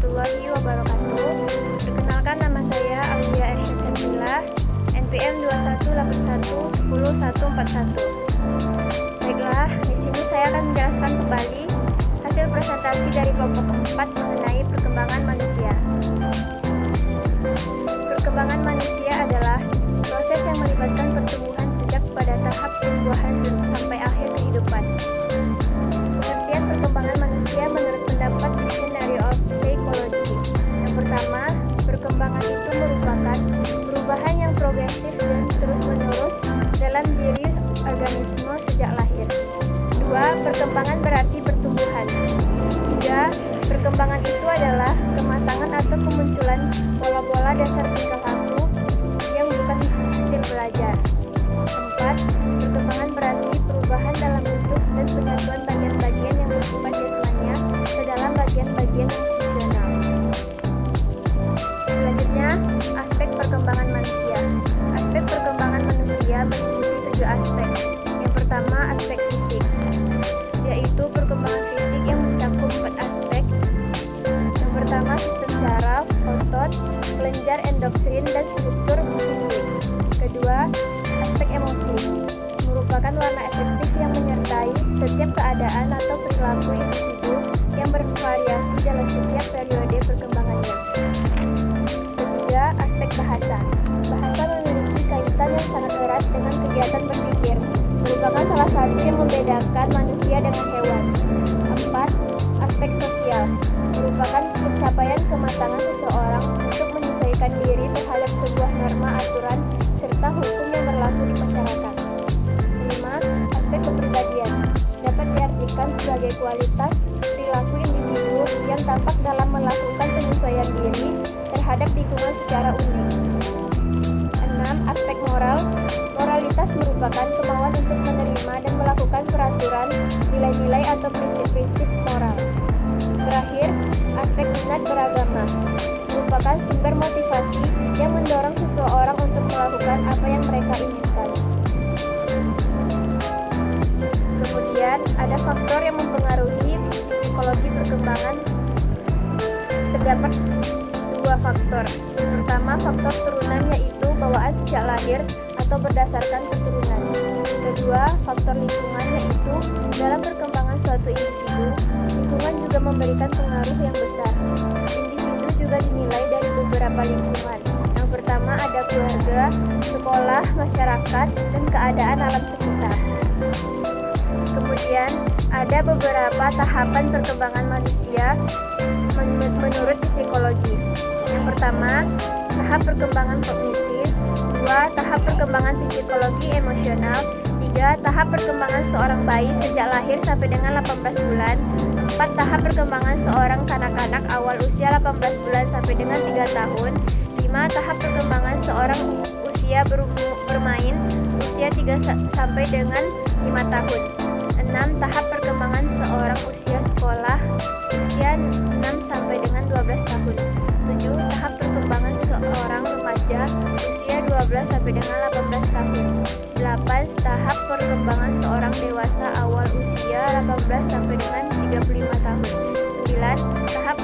warahmatullahi wabarakatuh. Perkenalkan, nama saya Aulia Ersya, NPM 2181104141. Baiklah, di sini saya akan menjelaskan kembali hasil presentasi dari kelompok 4 mengenai perkembangan manusia. Perkembangan manusia adalah proses yang melibatkan pertumbuhan sejak pada tahap pembuahan sampai akhir kehidupan. Pengertian perkembangan manusia menurut pendapat Dictionary of Psychology. Yang pertama, perkembangan itu merupakan perubahan yang progresif dan terus-menerus dalam diri organisme sejak lahir. 2. Perkembangan berarti pertumbuhan. 3. Perkembangan itu adalah kematangan atau kemunculan pola-pola dasar tingkah laku yang bukan hasil belajar. 4. Perkembangan berarti perubahan dalam bentuk dan penyatuan bagian-bagian yang bersifat jasmania ke dalam bagian-bagian yang fungsional. Selanjutnya, aspek perkembangan manusia. Aspek perkembangan manusia meliputi 7 aspek. Yang pertama, aspek fisik, yaitu perkembangan fisik yang mencakup 4 aspek. Yang pertama, sistem saraf, otot, kelenjar endokrin, dan struktur fisik. Kedua, aspek emosi, merupakan warna efektif yang menyertai setiap keadaan atau perilaku individu yang bervariasi dalam setiap periode perkembangannya. Ketiga, aspek bahasa. Bahasa memiliki kaitan yang sangat erat dengan kegiatan berpikir, merupakan salah satu yang membedakan manusia dengan hewan. 4. Aspek sosial, merupakan pencapaian kematangan seseorang untuk menyesuaikan diri terhadap sebuah norma aturan serta hukum yang berlaku di masyarakat. 5. Aspek kepribadian, dapat diartikan sebagai kualitas perilaku individu yang tampak dalam melakukan penyesuaian diri terhadap lingkungan secara unik. 6. Aspek moral, moralitas merupakan kemauan untuk menerima dan melakukan peraturan, nilai-nilai atau prinsip-prinsip moral. Terakhir, aspek minat beragama, merupakan sumber motivasi yang mendorong seseorang untuk melakukan apa yang mereka inginkan. Kemudian, ada faktor yang mempengaruhi psikologi perkembangan. Terdapat 2 faktor. Yang pertama, faktor turunan, yaitu bawaan sejak lahir atau berdasarkan keturunan. Kedua, faktor lingkungan, yaitu dalam perkembangan suatu individu, lingkungan juga memberikan pengaruh yang besar. Individu juga dinilai dari beberapa lingkungan. Yang pertama ada keluarga, sekolah, masyarakat, dan keadaan alam sekitar. Kemudian ada beberapa tahapan perkembangan manusia menurut psikologi. Yang pertama, tahap perkembangan kognitif. 2. Tahap perkembangan psikologi emosional. 3. Tahap perkembangan seorang bayi sejak lahir sampai dengan 18 bulan. 4. Tahap perkembangan seorang kanak-kanak awal usia 18 bulan sampai dengan 3 tahun. 5. Tahap perkembangan seorang usia bermain usia 3 sampai dengan 5 tahun. 6. Tahap perkembangan seorang usia sekolah usia 6 sampai dengan 12 tahun. 7. Tahap perkembangan seseorang remaja usia 12 sampai dengan 18 tahun. 8. Tahap perkembangan seorang dewasa awal usia 18 sampai dengan 35 tahun. 9. Tahap